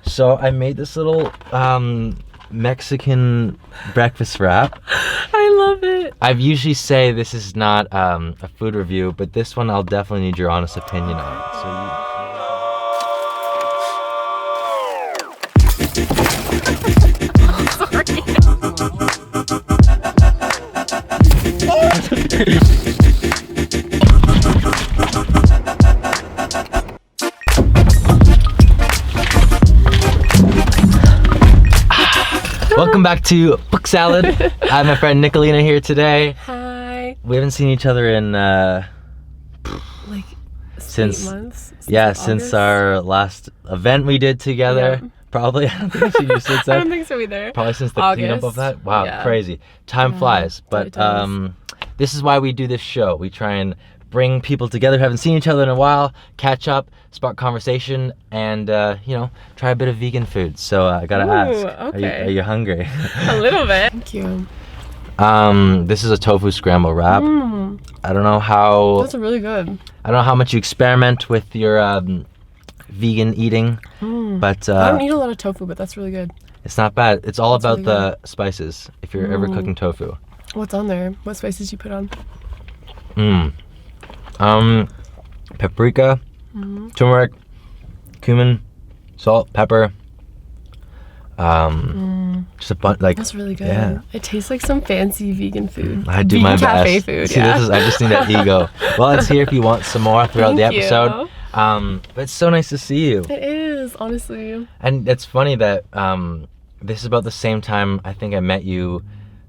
So I made this little Mexican breakfast wrap. I love it. I usually say this is not a food review, but this one I'll definitely need your honest opinion on. Welcome back to Fksalad. I have my friend Nikolina here today. Hi. We haven't seen each other in like since 8 months. Since our last event we did together. Yeah. Probably. I don't think I've seen you since then. I don't think so either. Probably since the cleanup of that. Wow, yeah. Crazy. Time flies. But this is why we do this show. We try and bring people together who haven't seen each other in a while, catch up, spark conversation, and try a bit of vegan food. So I gotta ask, okay. Are you hungry? A little bit. Thank you. This is a tofu scramble wrap. I don't know how. That's really good. I don't know how much you experiment with your vegan eating, but I don't eat a lot of tofu, but that's really good. It's not bad. It's all about the spices. If you're ever cooking tofu. What's on there? What spices you put on? Paprika, turmeric, cumin, salt, pepper. Just a bunch. Like that's really good. Yeah. It tastes like some fancy vegan food. I do vegan my cafe best. Food. See, yeah. I just need that ego. Well, it's here if you want some more throughout the episode. You. But it's so nice to see you. It is, honestly. And it's funny that this is about the same time I think I met you,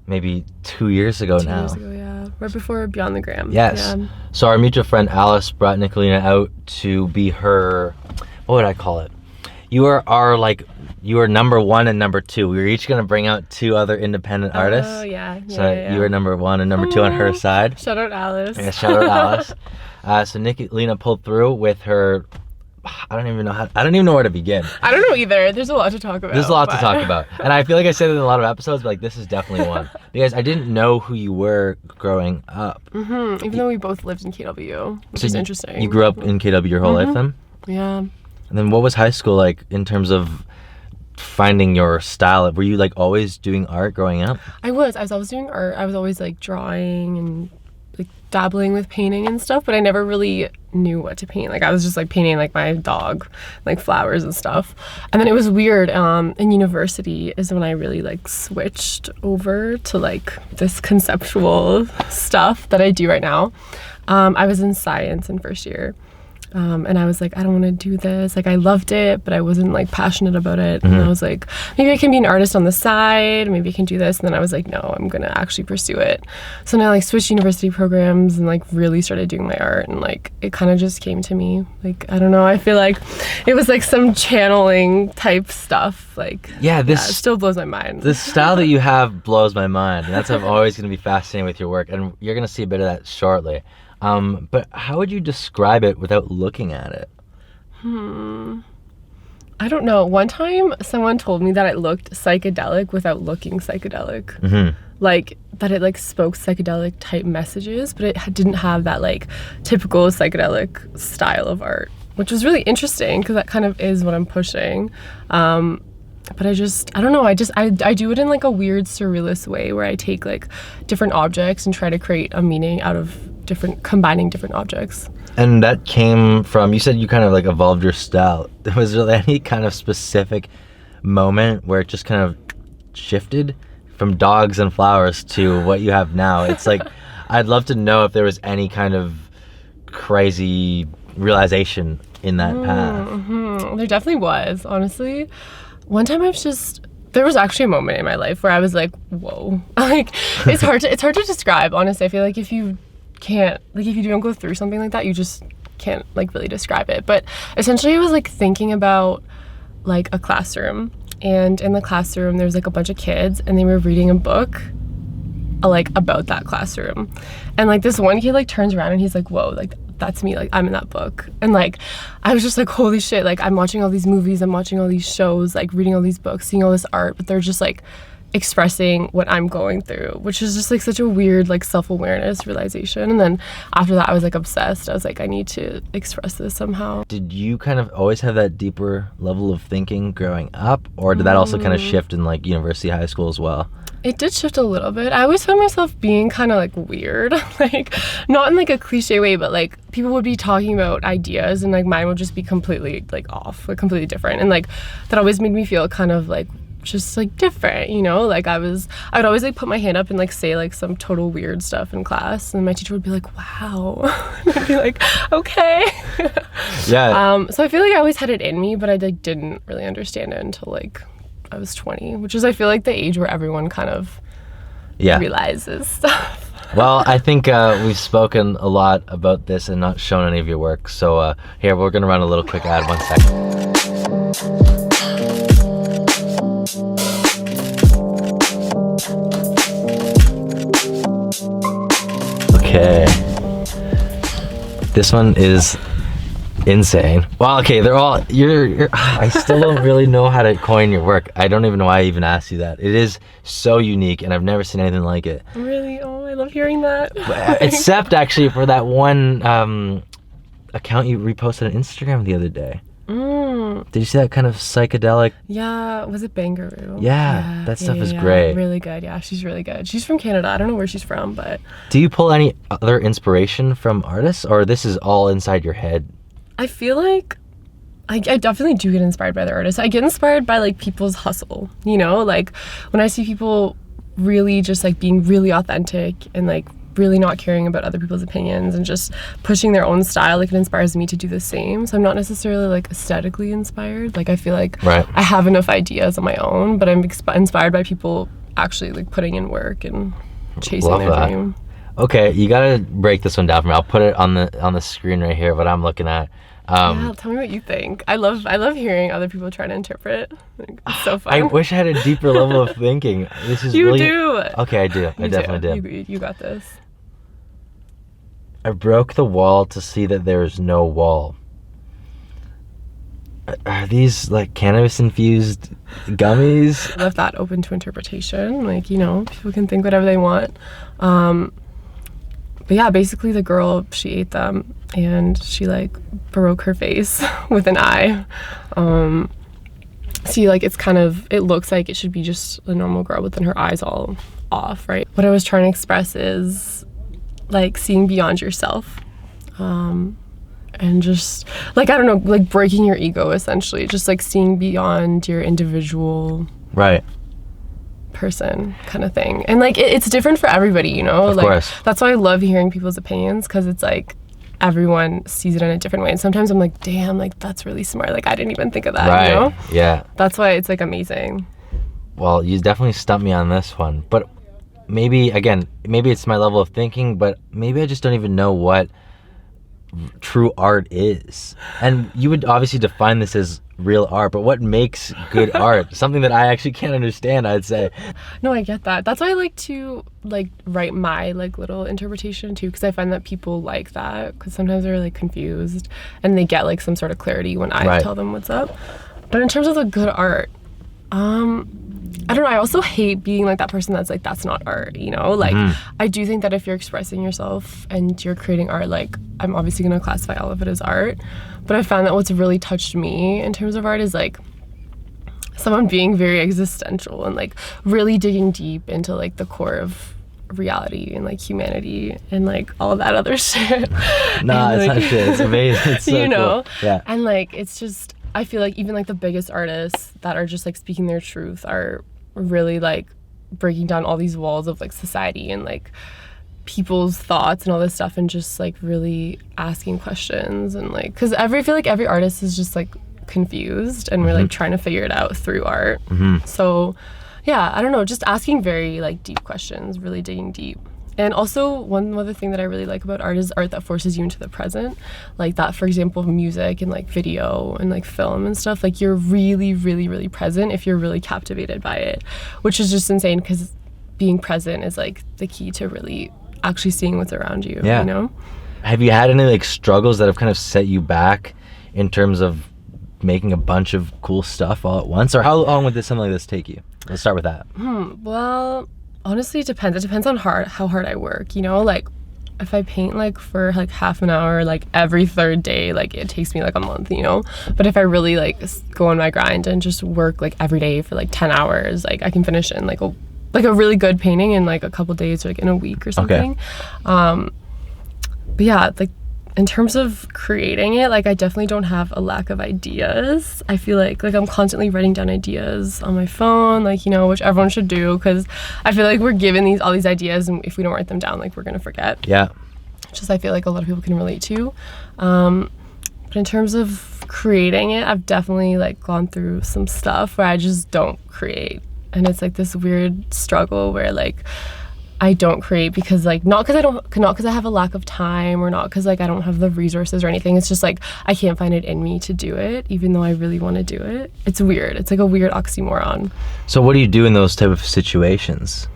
maybe 2 years ago now. 2 years ago, yeah. Right before Beyond the Gram. Yes. Yeah. So our mutual friend Alice brought Nikolina out to be her, what would I call it? You are number one and number two. We were each gonna bring out two other independent artists. Oh yeah. So you were number one and number two on her side. Shout out Alice. Yeah, shout out Alice. So Nikolina pulled through with her. I don't even know where to begin. I don't know either. There's a lot to talk about. There's a lot to talk about. And I feel like I said it in a lot of episodes, but like this is definitely one. Because I didn't know who you were growing up. Even though we both lived in KW, which is interesting. You grew up in KW your whole life then? Yeah. And then what was high school like in terms of finding your style? Were you like always doing art growing up? I was always doing art. I was always like drawing and like dabbling with painting and stuff, but I never really knew what to paint. Like I was just like painting like my dog, like flowers and stuff. And then it was weird, in university is when I really like switched over to like this conceptual stuff that I do right now. I was in science in first year. And I was like, I don't want to do this. Like I loved it, but I wasn't like passionate about it. And I was like, maybe I can be an artist on the side. Maybe I can do this. And then I was like, no, I'm going to actually pursue it. So then I like switched university programs and like really started doing my art. And like, it kind of just came to me. Like, I don't know. I feel like it was like some channeling type stuff. Like, it still blows my mind. The style that you have blows my mind. And that's why I'm always going to be fascinated with your work. And you're going to see a bit of that shortly. But how would you describe it without looking at it? I don't know. One time someone told me that it looked psychedelic without looking psychedelic. Like that it like spoke psychedelic type messages, but it didn't have that like typical psychedelic style of art, which was really interesting because that kind of is what I'm pushing. But I don't know, I do it in like a weird surrealist way where I take like different objects and try to create a meaning out of combining different objects. And that came from, you said you kind of like evolved your style. Was there any kind of specific moment where it just kind of shifted from dogs and flowers to what you have now? It's like, I'd love to know if there was any kind of crazy realization in that path. There definitely was, honestly. One time there was actually a moment in my life where I was like, whoa. Like, it's hard to describe, honestly. I feel like if you don't go through something like that, you just can't like really describe it. But essentially I was like thinking about like a classroom, and in the classroom there was like a bunch of kids and they were reading a book like about that classroom. And like this one kid like turns around and he's like, whoa, like that's me, like I'm in that book. And like I was just like, holy shit, like I'm watching all these movies, I'm watching all these shows, like reading all these books, seeing all this art, but they're just like expressing what I'm going through, which is just like such a weird like self-awareness realization. And then after that I was like obsessed. I was like, I need to express this somehow. Did you kind of always have that deeper level of thinking growing up, or did that also kind of shift in like university, high school as well? It did shift a little bit. I always found myself being kind of like weird, like not in like a cliche way, but like people would be talking about ideas and like mine would just be completely like off, like completely different. And like that always made me feel kind of like just like different, you know? Like I'd always like put my hand up and like say like some total weird stuff in class, and my teacher would be like, wow. And I'd be like, okay. Yeah. So I feel like I always had it in me, but I like didn't really understand it until like I was 20, which is I feel like the age where everyone kind of realizes stuff. Well, I think we've spoken a lot about this and not shown any of your work. So here, we're gonna run a little quick ad, 1 second. Okay. This one is insane. Well, okay, they're all, I still don't really know how to coin your work. I don't even know why I even asked you that. It is so unique, and I've never seen anything like it. Really? Oh, I love hearing that. Except actually for that one account you reposted on Instagram the other day. Did you see that kind of psychedelic? Yeah, was it Bangaroo? Yeah, that stuff is great. Really good. Yeah, she's really good. She's from Canada. I don't know where she's from, but do you pull any other inspiration from artists, or this is all inside your head? I feel like I definitely do get inspired by the artists. I get inspired by like people's hustle, you know? Like when I see people really just like being really authentic and like really not caring about other people's opinions and just pushing their own style, like it inspires me to do the same. So I'm not necessarily like aesthetically inspired. Like I feel like I have enough ideas on my own, but I'm inspired by people actually like putting in work and chasing their dream. Okay, you gotta break this one down for me. I'll put it on the screen right here, what I'm looking at. Yeah, tell me what you think. I love hearing other people try to interpret. Like, it's so fun. I wish I had a deeper level of thinking. This is you do. Okay, I do. I definitely do. You got this. I broke the wall to see that there is no wall. Are these like cannabis infused gummies? I left that open to interpretation. Like, you know, people can think whatever they want. But yeah, basically the girl, she ate them and she like broke her face with an eye. See, like it looks like it should be just a normal girl, but then her eye's all off, right? What I was trying to express is like seeing beyond yourself. And just like, I don't know, like breaking your ego essentially, just like seeing beyond your individual person kind of thing. And like it's different for everybody, you know? Of course. That's why I love hearing people's opinions, because it's like everyone sees it in a different way. And sometimes I'm like, damn, like that's really smart. Like I didn't even think of that, you know? Yeah. That's why it's like amazing. Well, you definitely stumped me on this one. But maybe it's my level of thinking, but maybe I just don't even know what true art is. And you would obviously define this as real art, but what makes good art? Something that I actually can't understand, I'd say. No, I get that. That's why I like to like write my like little interpretation too, because I find that people like that, because sometimes they're like confused and they get like some sort of clarity when I tell them what's up. But in terms of the good art, I don't know, I also hate being like that person that's like, that's not art, you know? Like, I do think that if you're expressing yourself and you're creating art, like, I'm obviously gonna classify all of it as art, but I found that what's really touched me in terms of art is like someone being very existential and like really digging deep into like the core of reality and like humanity and like all of that other shit. Nah, it's not shit, it's amazing. It's so you know? Cool. Yeah. And like, it's just, I feel like even like the biggest artists that are just like speaking their truth are really like breaking down all these walls of like society and like people's thoughts and all this stuff, and just like really asking questions. And like, because I feel like every artist is just like confused and we're like trying to figure it out through art. So yeah, I don't know, just asking very like deep questions, really digging deep. And also one other thing that I really like about art is art that forces you into the present. Like that, for example, music and like video and like film and stuff, like you're really, really, really present if you're really captivated by it, which is just insane, because being present is like the key to really actually seeing what's around you, you know? Have you had any like struggles that have kind of set you back in terms of making a bunch of cool stuff all at once? Or how long would something like this take you? Let's start with that. Well, honestly, it depends. It depends on how hard I work, you know? Like, if I paint, like, for, like, half an hour, like, every third day, like, it takes me, like, a month, you know? But if I really, like, go on my grind and just work, like, every day for, like, 10 hours, like, I can finish in, like, a really good painting in, like, a couple days or, like, in a week or something. But, yeah, like, in terms of creating it, like, I definitely don't have a lack of ideas. I feel like I'm constantly writing down ideas on my phone, like, you know, which everyone should do, because I feel like we're given all these ideas, and if we don't write them down, like, we're gonna forget. Yeah. Which is, I feel like a lot of people can relate to. But in terms of creating it, I've definitely, like, gone through some stuff where I just don't create, and it's like this weird struggle where, like, I don't create because, like, not because I have a lack of time, or not because, like, I don't have the resources or anything. It's just, like, I can't find it in me to do it, even though I really want to do it. It's weird. It's, like, a weird oxymoron. So what do you do in those type of situations?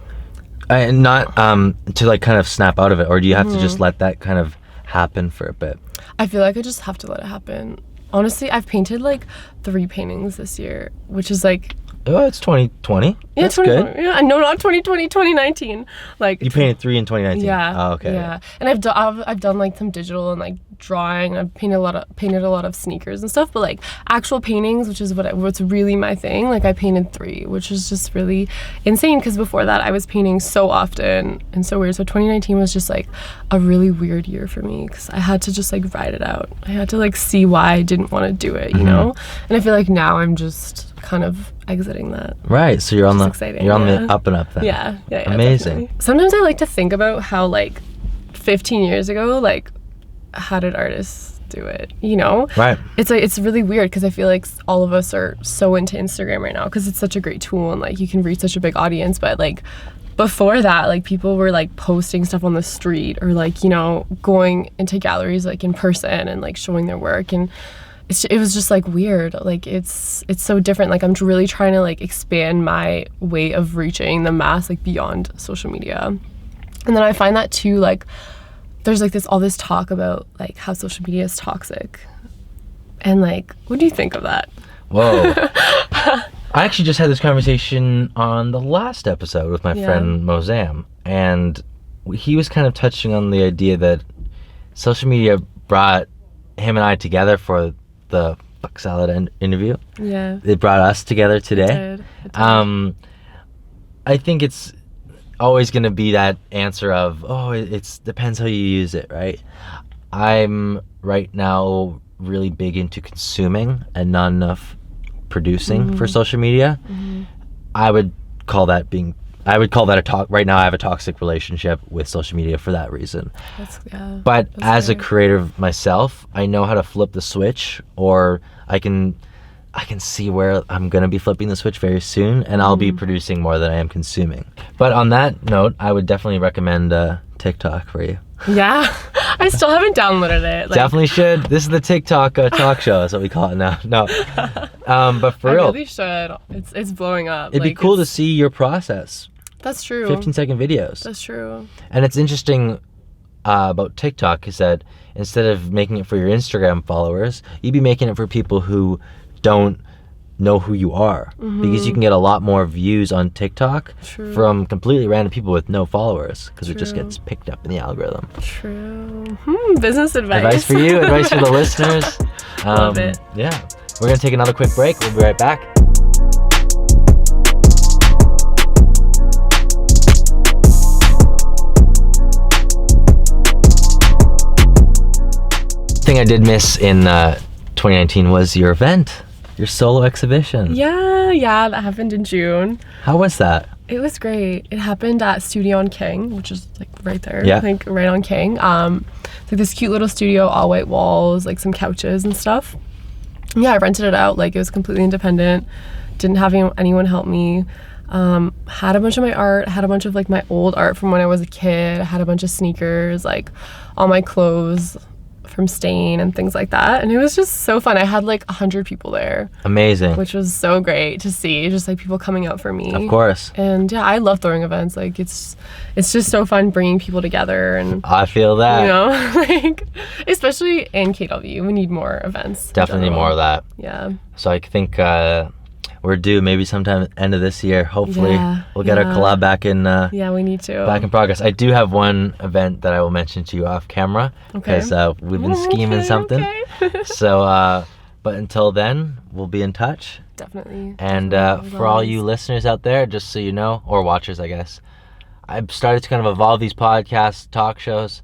And not to, like, kind of snap out of it, or do you have to just let that kind of happen for a bit? I feel like I just have to let it happen. Honestly, I've painted, like, 3 paintings this year, which is, like... Oh, it's 2020. Yeah, That's good. Yeah, no, not 2020, 2019. Like, You painted 3 in 2019. yeah. Oh, okay. Yeah, and I've done like some digital and, like, drawing. I've painted a lot of sneakers and stuff. But, like, actual paintings, which is what's really my thing. Like, I painted 3, which is just really insane, because before that I was painting so often and so weird. So 2019 was just, like, a really weird year for me, because I had to just, like, ride it out. I had to, like, see why I didn't want to do it, you know. And I feel like now I'm just kind of exiting that. Right. So you're on the the up and up then. Yeah. Amazing. Definitely. Sometimes I like to think about how, like, 15 years ago, like, how did artists do it, you know? Right. It's like, it's really weird, because I feel like all of us are so into Instagram right now, because it's such a great tool, and, like, you can reach such a big audience. But, like, before that, like, people were, like, posting stuff on the street, or, like, you know, going into galleries, like, in person and, like, showing their work. And it was just, like, weird. Like, it's so different. Like, I'm really trying to, like, expand my way of reaching the mass, like, beyond social media. And then I find that too, like, there's, like, all this talk about, like, how social media is toxic. And, like, what do you think of that? Whoa. I actually just had this conversation on the last episode with my friend Mozam, and he was kind of touching on the idea that social media brought him and I together for the fksalad interview. Yeah. It brought us together today. It did. I think it's always going to be that answer of, it depends how you use it, right? I'm right now really big into consuming and not enough producing for social media. I would call that a talk. Right now I have a toxic relationship with social media for that reason. But as a creator myself, I know how to flip the switch, or I can see where I'm going to be flipping the switch very soon, and I'll be producing more than I am consuming. But on that note, I would definitely recommend TikTok for you. Yeah, I still haven't downloaded it. Like, definitely should. This is the TikTok talk show. That's what we call it now. No, but for real, I really should. It's blowing up. It'd be cool to see your process. That's true. 15-second videos. That's true. And it's interesting about TikTok is that instead of making it for your Instagram followers, you'd be making it for people who don't know who you are, because you can get a lot more views on TikTok from completely random people with no followers, because it just gets picked up in the algorithm. True. Business advice. Advice for you, advice for the listeners. Love it. Yeah. We're going to take another quick break. We'll be right back. Thing I did miss in 2019 was your event. Your solo exhibition. Yeah, that happened in June. How was that? It was great. It happened at Studio on King, which is, like, right there. Yeah. Like, right on King. It's like this cute little studio, all white walls, like some couches and stuff. Yeah, I rented it out. Like, it was completely independent. Didn't have anyone help me. Had a bunch of my art, had a bunch of, like, my old art from when I was a kid. I had a bunch of sneakers, like, all my clothes from Stain and things like that, and it was just so fun. I had, like, 100 people there. Amazing. Which was so great to see, just, like, people coming out for me. Of course. And yeah, I love throwing events. Like, it's just so fun bringing people together, and I feel that, you know, like, especially in KW, we need more events. Definitely more of that. Yeah. So I think we're due maybe sometime end of this year. Hopefully, Yeah, we'll get our yeah. collab back in Yeah, we need to. back in progress. I do have one event that I will mention to you off camera Okay. because we've been scheming something. Okay. So, but until then, we'll be in touch. Definitely. And definitely, for all always. you listeners out there, just so you know, or watchers, I guess, I've started to kind of evolve these podcasts, talk shows.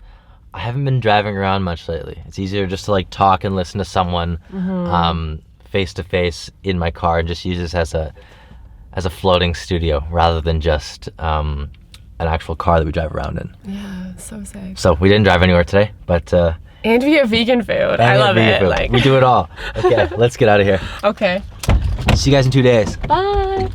I haven't been driving around much lately. It's easier just to like talk and listen to someone face to face in my car and just use this as a floating studio rather than just an actual car that we drive around in. Yeah, so sick. So we didn't drive anywhere today, but And we have vegan food. I love it. Like we do it all. Okay, let's get out of here. Okay. See you guys in 2 days. Bye.